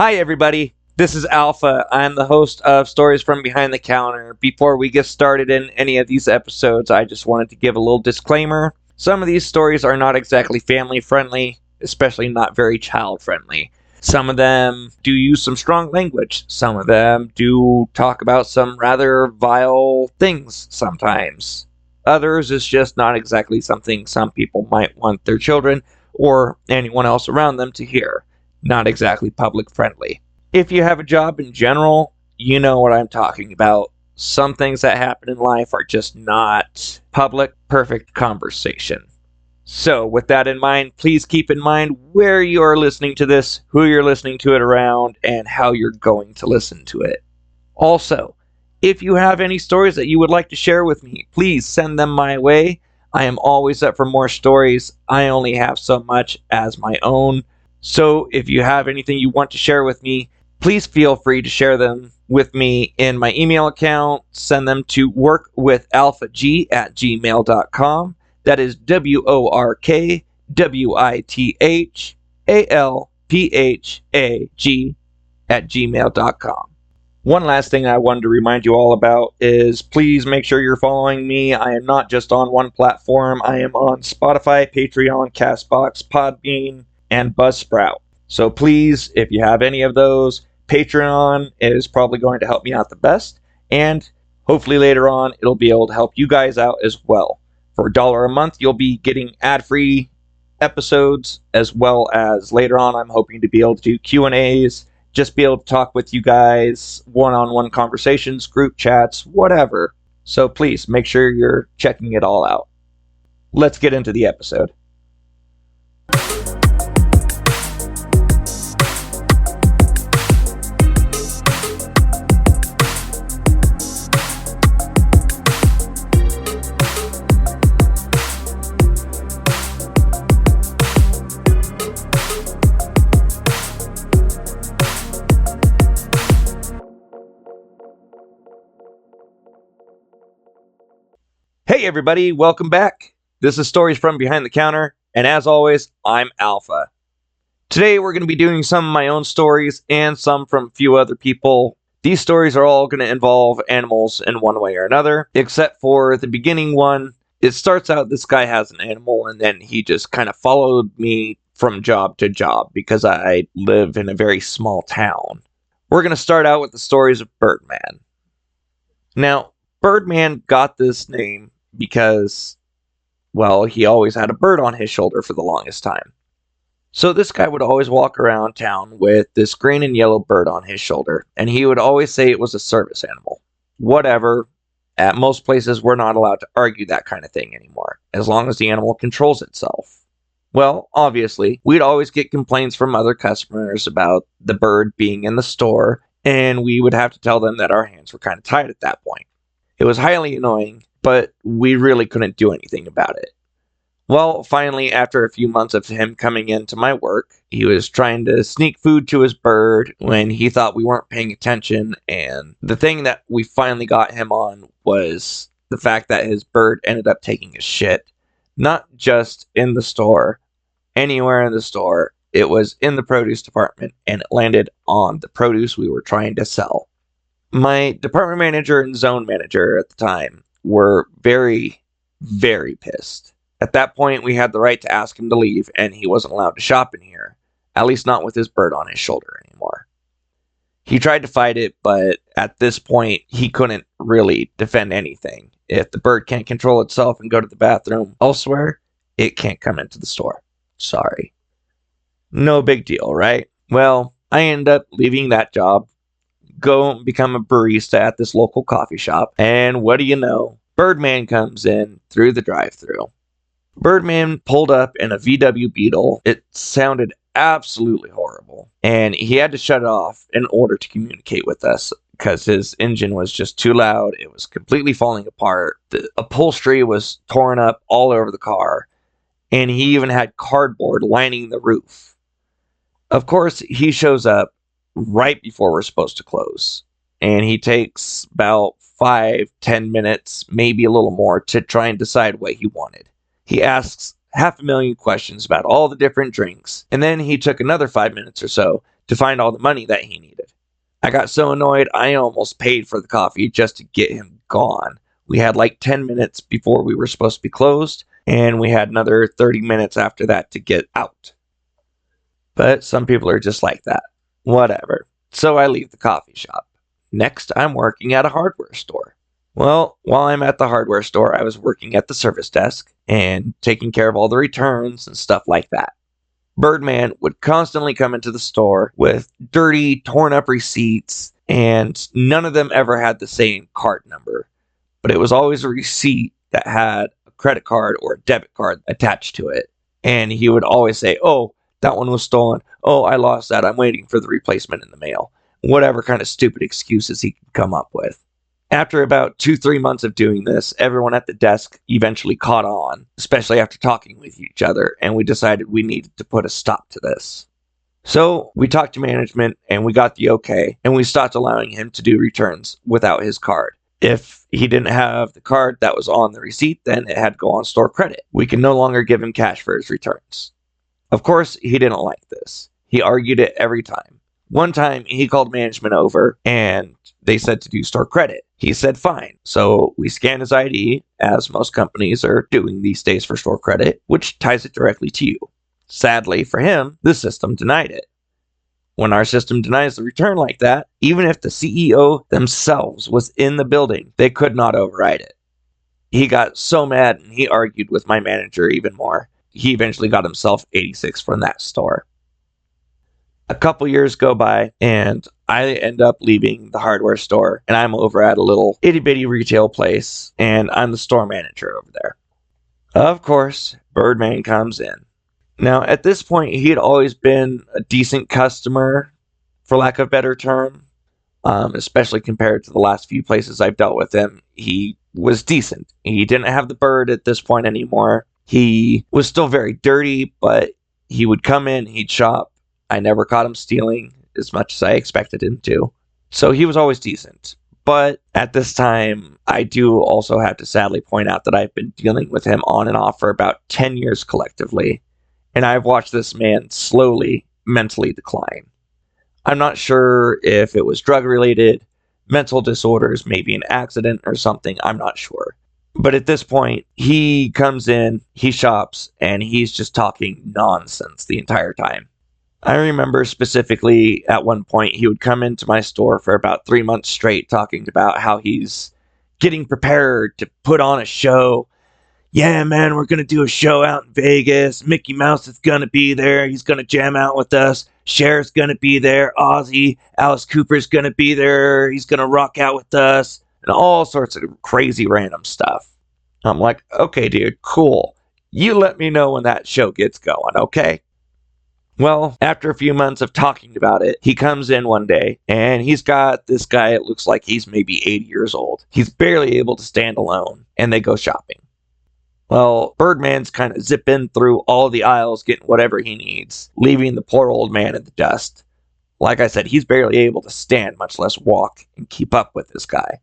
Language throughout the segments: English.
Hi, everybody. This is Alpha. I'm the host of Stories from Behind the Counter. Before we get started in any of these episodes, I just wanted to give a little disclaimer. Some of these stories are not exactly family friendly, especially not very child friendly. Some of them do use some strong language. Some of them do talk about some rather vile things sometimes. Others is just not exactly something some people might want their children or anyone else around them to hear. Not exactly public friendly. If you have a job in general, you know what I'm talking about. Some things that happen in life are just not public, perfect conversation. So, with that in mind, please keep in mind where you're listening to this, who you're listening to it around, and how you're going to listen to it. Also, if you have any stories that you would like to share with me, please send them my way. I am always up for more stories. I only have so much as my own. So if you have anything you want to share with me, please feel free to share them with me in my email account. Send them to workwithalphag@gmail.com. That is workwithalphag@gmail.com. One last thing I wanted to remind you all about is please make sure you're following me. I am not just on one platform. I am on Spotify, Patreon, Castbox, Podbean, and Buzzsprout. So please, if you have any of those, Patreon is probably going to help me out the best, and hopefully later on it'll be able to help you guys out as well. For $1 a month, you'll be getting ad-free episodes, as well as later on I'm hoping to be able to do Q&As, just be able to talk with you guys, one-on-one conversations, group chats, whatever. So please make sure you're checking it all out. Let's get into the episode. Hey everybody, welcome back. This is Stories from Behind the Counter, and as always, I'm Alpha. Today we're going to be doing some of my own stories and some from a few other people. These stories are all going to involve animals in one way or another, except for the beginning one. It starts out this guy has an animal, and then he just kind of followed me from job to job because I live in a very small town. We're going to start out with the stories of Birdman. Now, Birdman got this name because, well, he always had a bird on his shoulder for the longest time. So this guy would always walk around town with this green and yellow bird on his shoulder, and he would always say it was a service animal. Whatever. At most places, we're not allowed to argue that kind of thing anymore, as long as the animal controls itself. Well, obviously, we'd always get complaints from other customers about the bird being in the store, and we would have to tell them that our hands were kind of tied at that point. It was highly annoying, but we really couldn't do anything about it. Well, finally, after a few months of him coming into my work, he was trying to sneak food to his bird when he thought we weren't paying attention, and the thing that we finally got him on was the fact that his bird ended up taking a shit. Not just in the store, anywhere in the store. It was in the produce department, and it landed on the produce we were trying to sell. My department manager and zone manager at the time were very, very pissed. At that point, we had the right to ask him to leave, and he wasn't allowed to shop in here, at least not with his bird on his shoulder anymore. He tried to fight it, but at this point, he couldn't really defend anything. If the bird can't control itself and go to the bathroom elsewhere, it can't come into the store. Sorry. No big deal, right? Well, I ended up leaving that job, go become a barista at this local coffee shop, and what do you know? Birdman comes in through the drive-thru. Birdman pulled up in a VW Beetle. It sounded absolutely horrible, and he had to shut it off in order to communicate with us because his engine was just too loud. It was completely falling apart. The upholstery was torn up all over the car, and he even had cardboard lining the roof. Of course, he shows up right before we're supposed to close, and he takes about 5-10 minutes, maybe a little more, to try and decide what he wanted. He asks 500,000 questions about all the different drinks, and then he took another 5 minutes or so to find all the money that he needed. I got so annoyed, I almost paid for the coffee just to get him gone. We had like 10 minutes before we were supposed to be closed, and we had another 30 minutes after that to get out. But some people are just like that. Whatever. So I leave the coffee shop. Next, I'm working at a hardware store. Well, while I'm at the hardware store, I was working at the service desk and taking care of all the returns and stuff like that. Birdman would constantly come into the store with dirty, torn up receipts, and none of them ever had the same card number. But it was always a receipt that had a credit card or a debit card attached to it. And he would always say, "Oh, that one was stolen. Oh, I lost that. I'm waiting for the replacement in the mail." Whatever kind of stupid excuses he could come up with. After about 2-3 months of doing this, everyone at the desk eventually caught on, especially after talking with each other, and we decided we needed to put a stop to this. So we talked to management and we got the okay, and we stopped allowing him to do returns without his card. If he didn't have the card that was on the receipt, then it had to go on store credit. We can no longer give him cash for his returns. Of course, he didn't like this. He argued it every time. One time, he called management over, and they said to do store credit. He said fine. So we scanned his ID, as most companies are doing these days for store credit, which ties it directly to you. Sadly for him, the system denied it. When our system denies the return like that, even if the CEO themselves was in the building, they could not override it. He got so mad, and he argued with my manager even more. He eventually got himself 86 from that store. A couple years go by, and I end up leaving the hardware store, and I'm over at a little itty-bitty retail place, and I'm the store manager over there. Of course, Birdman comes in. Now, at this point, he had always been a decent customer, for lack of a better term, especially compared to the last few places I've dealt with him. He was decent. He didn't have the bird at this point anymore. He was still very dirty, but he would come in, he'd shop. I never caught him stealing as much as I expected him to. So he was always decent. But at this time, I do also have to sadly point out that I've been dealing with him on and off for about 10 years collectively. And I've watched this man slowly, mentally decline. I'm not sure if it was drug-related, mental disorders, maybe an accident or something, I'm not sure. But at this point, he comes in, he shops, and he's just talking nonsense the entire time. I remember specifically at one point he would come into my store for about 3 months straight talking about how he's getting prepared to put on a show. Yeah, man, we're going to do a show out in Vegas. Mickey Mouse is going to be there. He's going to jam out with us. Cher's going to be there. Ozzy, Alice Cooper's going to be there. He's going to rock out with us. And all sorts of crazy random stuff. I'm like, okay, dude, cool. You let me know when that show gets going, okay? Well, after a few months of talking about it, he comes in one day, and he's got this guy, it looks like he's maybe 80 years old. He's barely able to stand alone, and they go shopping. Well, Birdman's kind of zipping through all the aisles, getting whatever he needs, leaving the poor old man in the dust. Like I said, he's barely able to stand, much less walk, and keep up with this guy.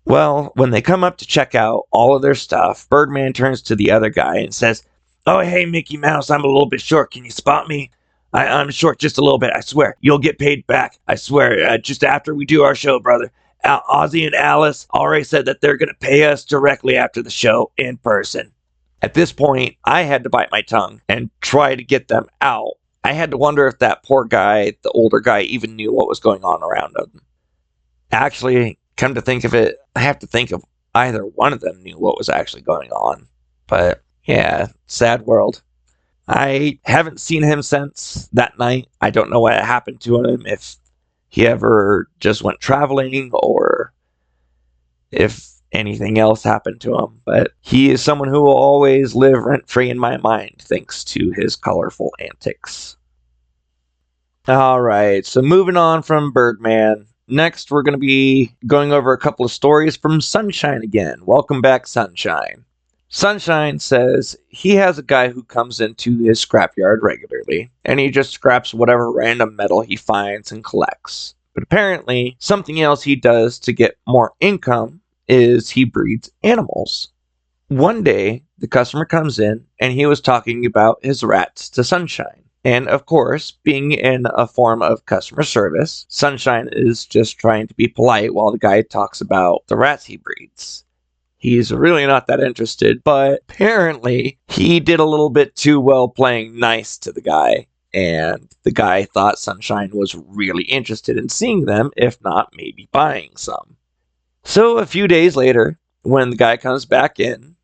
Well, when they come up to check out all of their stuff, Birdman turns to the other guy and says, "Oh, hey, Mickey Mouse, I'm a little bit short. Can you spot me? I'm short just a little bit, I swear. You'll get paid back, I swear, just after we do our show, brother. Ozzy and Alice already said that they're going to pay us directly after the show in person." At this point, I had to bite my tongue and try to get them out. I had to wonder if that poor guy, the older guy, even knew what was going on around him. Actually, come to think of it, I have to think of either one of them knew what was actually going on. But yeah, sad world. I haven't seen him since that night. I don't know what happened to him, if he ever just went traveling or if anything else happened to him. But he is someone who will always live rent-free in my mind thanks to his colorful antics. Alright, so moving on from Birdman. Next, we're going to be going over a couple of stories from Sunshine again. Welcome back, Sunshine. Sunshine says he has a guy who comes into his scrapyard regularly, and he just scraps whatever random metal he finds and collects. But apparently, something else he does to get more income is he breeds animals. One day, the customer comes in, and he was talking about his rats to Sunshine. And of course, being in a form of customer service, Sunshine is just trying to be polite while the guy talks about the rats he breeds. He's really not that interested, but apparently he did a little bit too well playing nice to the guy. And the guy thought Sunshine was really interested in seeing them, if not maybe buying some. So a few days later, when the guy comes back in,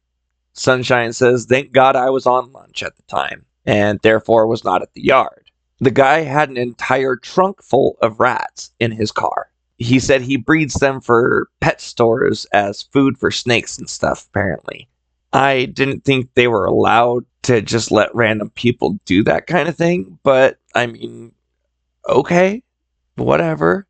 Sunshine says, "Thank God I was on lunch at the time, and therefore was not at the yard." The guy had an entire trunk full of rats in his car. He said he breeds them for pet stores as food for snakes and stuff, apparently. I didn't think they were allowed to just let random people do that kind of thing, but I mean, okay, whatever.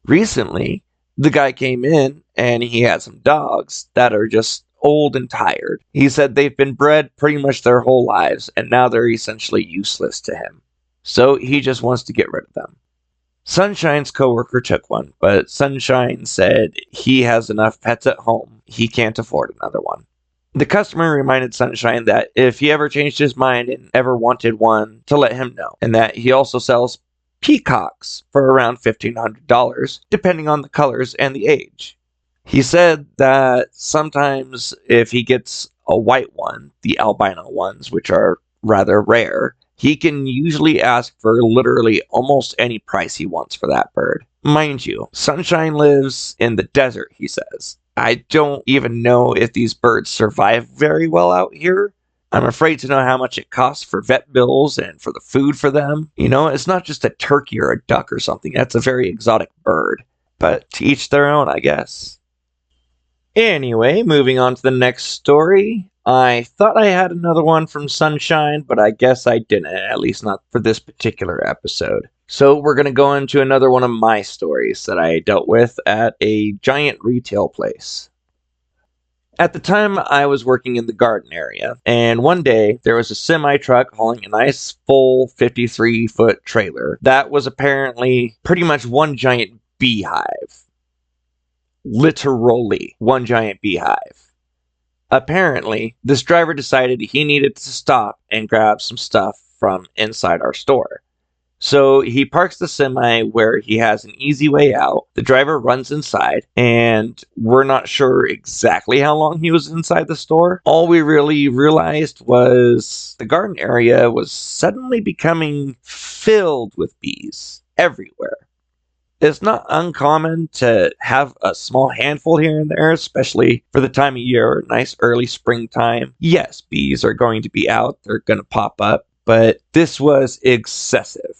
Recently, the guy came in and he had some dogs that are just old and tired. He said they've been bred pretty much their whole lives and now they're essentially useless to him. So he just wants to get rid of them. Sunshine's coworker took one, but Sunshine said he has enough pets at home, he can't afford another one. The customer reminded Sunshine that if he ever changed his mind and ever wanted one, to let him know, and that he also sells peacocks for around $1,500, depending on the colors and the age. He said that sometimes if he gets a white one, the albino ones, which are rather rare, he can usually ask for literally almost any price he wants for that bird. Mind you, Sunshine lives in the desert, he says. I don't even know if these birds survive very well out here. I'm afraid to know how much it costs for vet bills and for the food for them. You know, it's not just a turkey or a duck or something. That's a very exotic bird. But to each their own, I guess. Anyway, moving on to the next story. I thought I had another one from Sunshine, but I guess I didn't, at least not for this particular episode. So we're going to go into another one of my stories that I dealt with at a giant retail place. At the time, I was working in the garden area, and one day there was a semi-truck hauling a nice full 53-foot trailer that was apparently pretty much one giant beehive. Literally one giant beehive. Apparently, this driver decided he needed to stop and grab some stuff from inside our store. So he parks the semi where he has an easy way out. The driver runs inside, and we're not sure exactly how long he was inside the store. All we really realized was the garden area was suddenly becoming filled with bees everywhere. It's not uncommon to have a small handful here and there, especially for the time of year, nice early springtime. Yes, bees are going to be out, they're going to pop up, but this was excessive.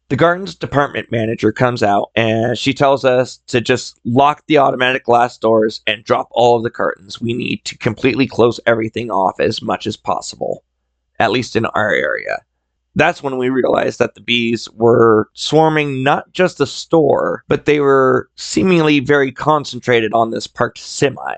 The garden's department manager comes out and she tells us to just lock the automatic glass doors and drop all of the curtains. We need to completely close everything off as much as possible, at least in our area. That's when we realized that the bees were swarming not just the store, but they were seemingly very concentrated on this parked semi.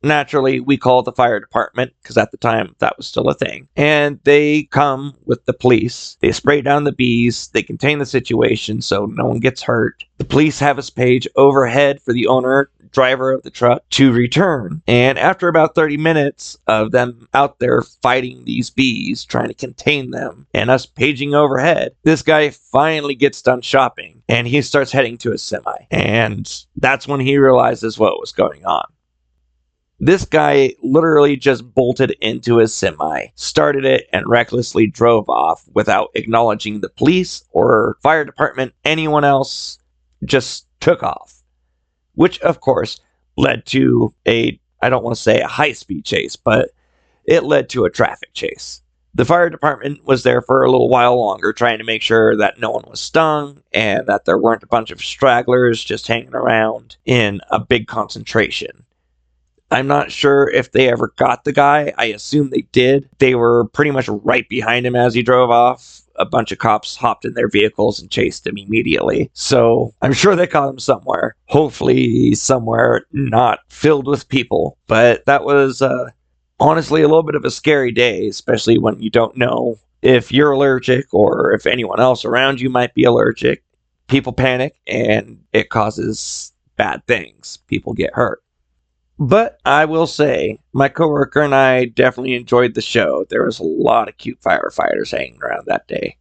Naturally, we called the fire department, because at the time that was still a thing. And they come with the police. They spray down the bees. They contain the situation so no one gets hurt. The police have us page overhead for the owner, driver of the truck, to return. And after about 30 minutes of them out there fighting these bees, trying to contain them, and us paging overhead, this guy finally gets done shopping, and he starts heading to his semi. And that's when he realizes what was going on. This guy literally just bolted into his semi, started it, and recklessly drove off without acknowledging the police or fire department, anyone else, just took off. Which, of course, led to I don't want to say a high-speed chase, but it led to a traffic chase. The fire department was there for a little while longer, trying to make sure that no one was stung and that there weren't a bunch of stragglers just hanging around in a big concentration. I'm not sure if they ever got the guy. I assume they did. They were pretty much right behind him as he drove off. A bunch of cops hopped in their vehicles and chased him immediately. So I'm sure they caught him somewhere. Hopefully somewhere not filled with people. But that was honestly a little bit of a scary day, especially when you don't know if you're allergic or if anyone else around you might be allergic. People panic and it causes bad things. People get hurt. But I will say, my coworker and I definitely enjoyed the show. There was a lot of cute firefighters hanging around that day.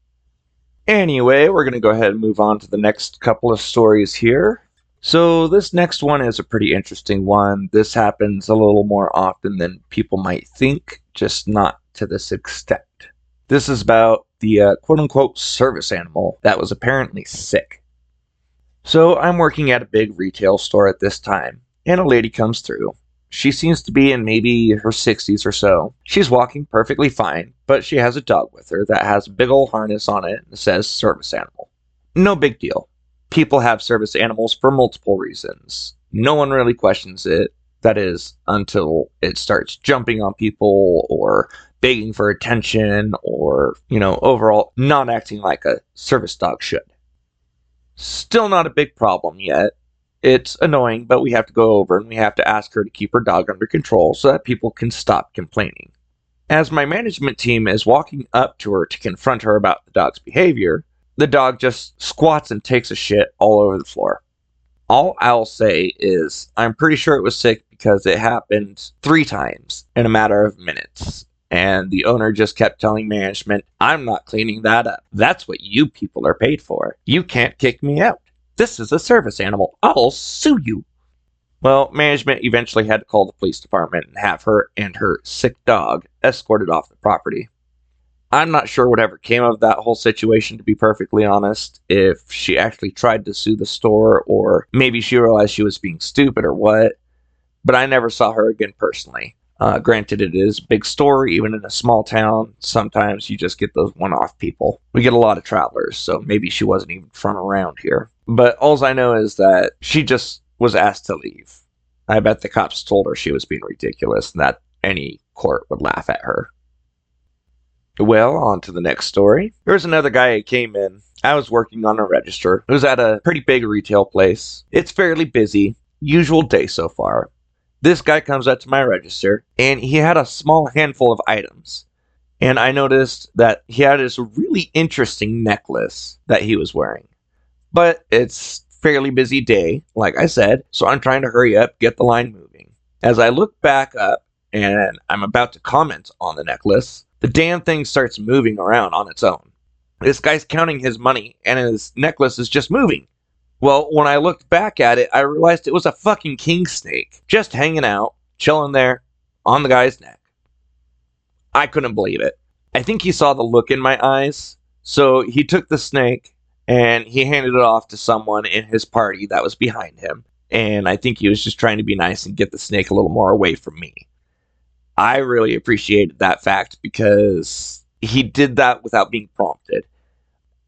Anyway, we're going to go ahead and move on to the next couple of stories here. So this next one is a pretty interesting one. This happens a little more often than people might think, just not to this extent. This is about the quote-unquote service animal that was apparently sick. So I'm working at a big retail store at this time, and a lady comes through. She seems to be in maybe her 60s or so. She's walking perfectly fine, but she has a dog with her that has a big old harness on it that says service animal. No big deal. People have service animals for multiple reasons. No one really questions it, that is, until it starts jumping on people or begging for attention or, overall not acting like a service dog should. Still not a big problem yet. It's annoying, but we have to go over and we have to ask her to keep her dog under control so that people can stop complaining. As my management team is walking up to her to confront her about the dog's behavior, the dog just squats and takes a shit all over the floor. All I'll say is I'm pretty sure it was sick because it happened 3 times in a matter of minutes. And the owner just kept telling management, I'm not cleaning that up. That's what you people are paid for. You can't kick me out. This is a service animal. I'll sue you. Well, management eventually had to call the police department and have her and her sick dog escorted off the property. I'm not sure whatever came of that whole situation, to be perfectly honest, if she actually tried to sue the store or maybe she realized she was being stupid or what, but I never saw her again personally. Granted, it is a big store, even in a small town. Sometimes you just get those one-off people. We get a lot of travelers, so maybe she wasn't even from around here. But all I know is that she just was asked to leave. I bet the cops told her she was being ridiculous and that any court would laugh at her. Well, on to the next story. There's another guy who came in. I was working on a register. It was at a pretty big retail place. It's fairly busy. Usual day so far. This guy comes up to my register, and he had a small handful of items. And I noticed that he had this really interesting necklace that he was wearing. But it's fairly busy day, like I said, so I'm trying to hurry up, get the line moving. As I look back up, and I'm about to comment on the necklace, the damn thing starts moving around on its own. This guy's counting his money, and his necklace is just moving. Well, when I looked back at it, I realized it was a fucking king snake, just hanging out, chilling there, on the guy's neck. I couldn't believe it. I think he saw the look in my eyes, so he took the snake, and he handed it off to someone in his party that was behind him, and I think he was just trying to be nice and get the snake a little more away from me. I really appreciated that fact because he did that without being prompted.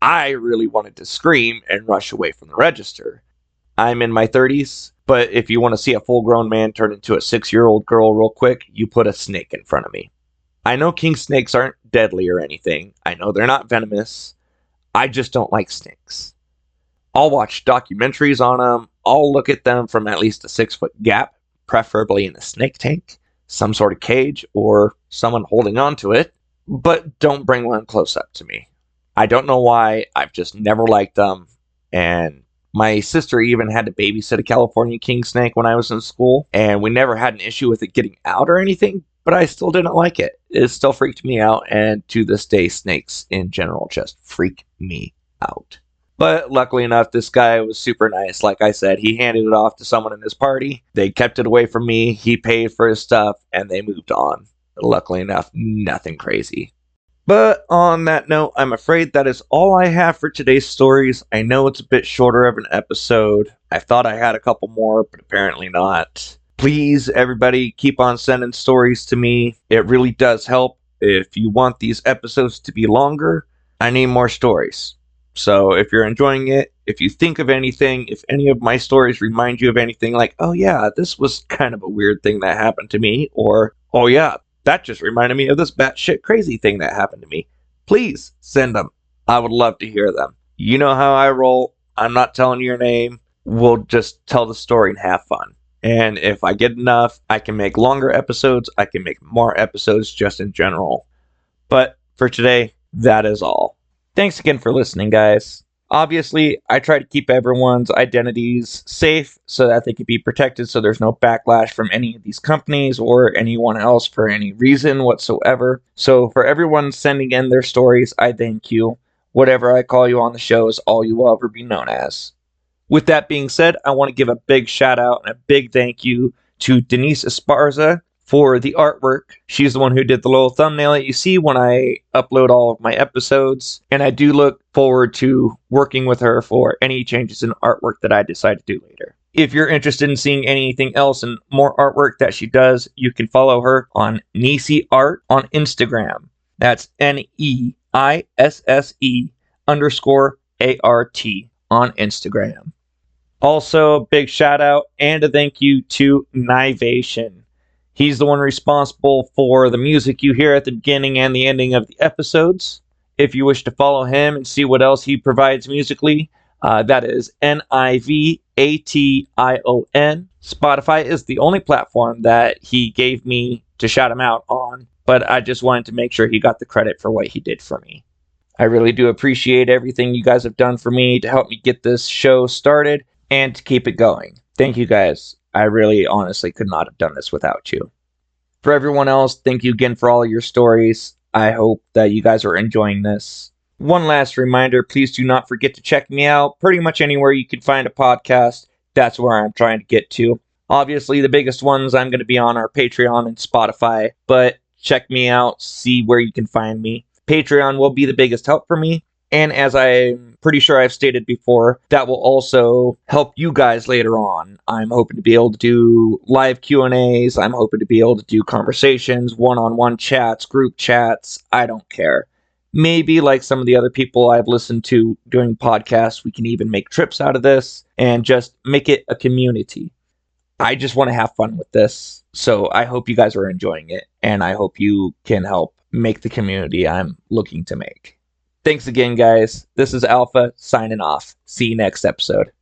I really wanted to scream and rush away from the register. I'm in my 30s, but if you want to see a full-grown man turn into a 6-year-old girl real quick, you put a snake in front of me. I know king snakes aren't deadly or anything. I know they're not venomous. I just don't like snakes. I'll watch documentaries on them. I'll look at them from at least a 6-foot gap, preferably in a snake tank, some sort of cage, or someone holding on to it, but don't bring one close up to me. I don't know why, I've just never liked them, and my sister even had to babysit a California king snake when I was in school, and we never had an issue with it getting out or anything, but I still didn't like it. It still freaked me out, and to this day, snakes in general just freak me out. But luckily enough, this guy was super nice. Like I said, he handed it off to someone in his party. They kept it away from me. He paid for his stuff, and they moved on. Luckily enough, nothing crazy. But on that note, I'm afraid that is all I have for today's stories. I know it's a bit shorter of an episode. I thought I had a couple more, but apparently not. Please, everybody, keep on sending stories to me. It really does help. If you want these episodes to be longer, I need more stories. So if you're enjoying it, if you think of anything, if any of my stories remind you of anything like, oh yeah, this was kind of a weird thing that happened to me, or, oh yeah, that just reminded me of this batshit crazy thing that happened to me, please send them. I would love to hear them. You know how I roll. I'm not telling you your name. We'll just tell the story and have fun. And if I get enough, I can make longer episodes. I can make more episodes just in general. But for today, that is all. Thanks again for listening, guys. Obviously, I try to keep everyone's identities safe so that they can be protected so there's no backlash from any of these companies or anyone else for any reason whatsoever. So for everyone sending in their stories, I thank you. Whatever I call you on the show is all you will ever be known as. With that being said, I want to give a big shout out and a big thank you to Denise Esparza for the artwork. She's the one who did the little thumbnail that you see when I upload all of my episodes, and I do look forward to working with her for any changes in artwork that I decide to do later. If you're interested in seeing anything else and more artwork that she does, you can follow her on Nisi Art on Instagram. That's NEISSE_ART on Instagram. Also, big shout out and a thank you to Nivation. He's the one responsible for the music you hear at the beginning and the ending of the episodes. If you wish to follow him and see what else he provides musically, that is Nivation. Spotify is the only platform that he gave me to shout him out on, but I just wanted to make sure he got the credit for what he did for me. I really do appreciate everything you guys have done for me to help me get this show started and to keep it going. Thank you guys. I really honestly could not have done this without you. For everyone else, thank you again for all of your stories. I hope that you guys are enjoying this. One last reminder, please do not forget to check me out pretty much anywhere you can find a podcast. That's where I'm trying to get to. Obviously, the biggest ones I'm going to be on are Patreon and Spotify, but check me out, see where you can find me. Patreon will be the biggest help for me. And as I'm pretty sure I've stated before, that will also help you guys later on. I'm hoping to be able to do live Q&As. I'm hoping to be able to do conversations, one-on-one chats, group chats. I don't care. Maybe like some of the other people I've listened to doing podcasts, we can even make trips out of this and just make it a community. I just want to have fun with this. So I hope you guys are enjoying it. And I hope you can help make the community I'm looking to make. Thanks again, guys. This is Alpha signing off. See you next episode.